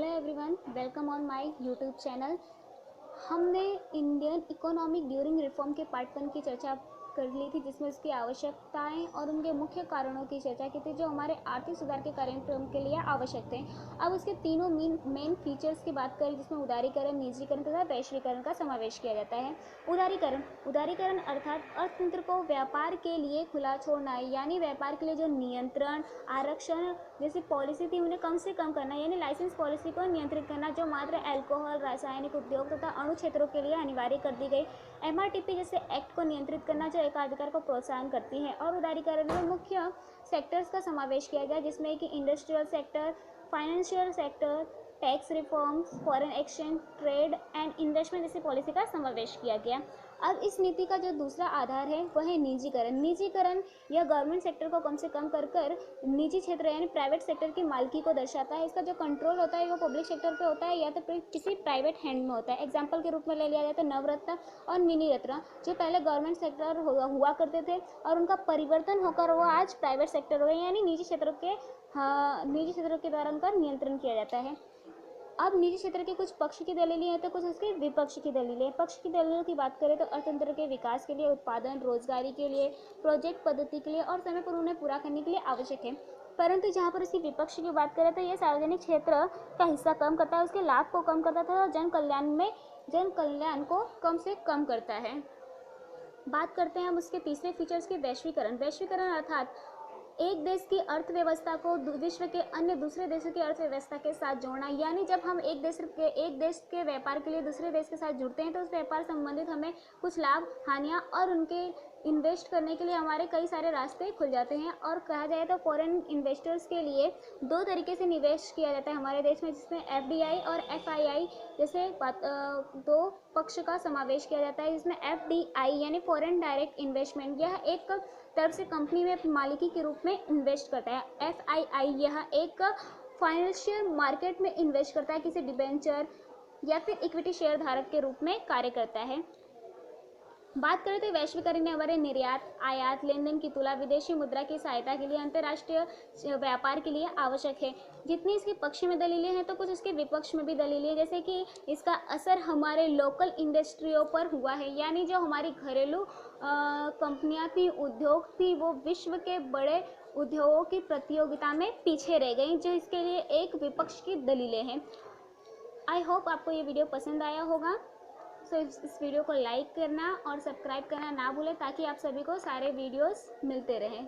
Hello everyone, welcome on my YouTube channel. हमने Indian economic during reform के part 1 की चर्चा कर ली थी, जिसमें उसकी आवश्यकताएं और उनके मुख्य कारणों की चर्चा की थी, जो हमारे आर्थिक सुधार के कार्यक्रम के लिए आवश्यक थे। अब उसके तीनों मेन फीचर्स की बात करें, जिसमें उदारीकरण, निजीकरण तथा वैश्वीकरण का समावेश किया जाता है। उदारीकरण अर्थात अर्थतंत्र को व्यापार के लिए खुला छोड़ना, यानी व्यापार के लिए जो नियंत्रण, आरक्षण जैसी पॉलिसी थी उन्हें कम से कम करना, यानी लाइसेंस पॉलिसी को नियंत्रित करना, जो मात्र अल्कोहल, रासायनिक उद्योग तथा अणु क्षेत्रों के लिए अनिवार्य कर दी गई। MRTP जैसे एक्ट को नियंत्रित करना, जो एकाधिकार को प्रोत्साहन करती है। और उदारीकरण में मुख्य सेक्टर्स का समावेश किया गया, जिसमें कि industrial sector, financial sector, tax reforms, foreign exchange, trade and investment जैसी पॉलिसी का समावेश किया गया। अब इस नीति का जो दूसरा आधार है वह है निजीकरण। यह गवर्नमेंट सेक्टर को कम से कम कर निजी क्षेत्र यानी प्राइवेट सेक्टर की मालिकी को दर्शाता है। इसका जो कंट्रोल होता है वो पब्लिक सेक्टर पे होता है या तो किसी प्राइवेट हैंड में होता है। एग्जाम्पल के रूप में ले लिया जाए तो नवरत्न और मिनी रत्न, जो पहले गवर्नमेंट सेक्टर हुआ करते थे और उनका परिवर्तन होकर वो आज प्राइवेट सेक्टर हो गए, यानी निजी क्षेत्रों के द्वारा उनका नियंत्रण किया जाता है। अब निजी क्षेत्र के कुछ पक्ष की दलीलें हैं तो कुछ उसके विपक्ष की दलीलें हैं। पक्ष की दलीलों की बात करें तो अर्थतंत्र के विकास के लिए, उत्पादन, रोजगारी के लिए, प्रोजेक्ट पद्धति के लिए और समय पर उन्हें पूरा करने के लिए आवश्यक है। परंतु जहाँ पर इसकी विपक्ष की बात करें तो यह सार्वजनिक क्षेत्र का हिस्सा कम करता है, उसके लाभ को कम करता है और जन कल्याण को कम से कम करता है। बात करते हैं हम उसके तीसरे फीचर्स की, वैश्वीकरण अर्थात एक देश की अर्थव्यवस्था को विश्व के अन्य दूसरे देशों की अर्थव्यवस्था के साथ जोड़ना, यानी जब हम एक देश के व्यापार के लिए दूसरे देश के साथ जुड़ते हैं तो उस व्यापार संबंधित हमें कुछ लाभ, हानियां और उनके इन्वेस्ट करने के लिए हमारे कई सारे रास्ते खुल जाते हैं। और कहा जाए तो फॉरेन इन्वेस्टर्स के लिए दो तरीके से निवेश किया जाता है हमारे देश में, जिसमें FDI और FII जैसे दो पक्ष का समावेश किया जाता है। जिसमें FDI यानी फॉरेन डायरेक्ट इन्वेस्टमेंट, यह एक तरफ से कंपनी में मालिकी के रूप में इन्वेस्ट करता है। FII यह एक फाइनेंशियल मार्केट में इन्वेस्ट करता है, किसी डिबेंचर या फिर इक्विटी शेयर धारक के रूप में कार्य करता है। बात करें तो वैश्वीकरण हमारे निर्यात, आयात, लेन देन की तुलना, विदेशी मुद्रा की सहायता के लिए, अंतर्राष्ट्रीय व्यापार के लिए आवश्यक है। जितनी इसके पक्ष में दलीलें हैं तो कुछ इसके विपक्ष में भी दलीलें हैं, जैसे कि इसका असर हमारे लोकल इंडस्ट्रियों पर हुआ है, यानी जो हमारी घरेलू कंपनियां थी, उद्योग थी, वो विश्व के बड़े उद्योगों की प्रतियोगिता में पीछे रह गई, जो इसके लिए एक विपक्ष की दलीलें हैं। आई होप आपको ये वीडियो पसंद आया होगा। सो इस वीडियो को लाइक करना और सब्सक्राइब करना ना भूलें, ताकि आप सभी को सारे वीडियोस मिलते रहें।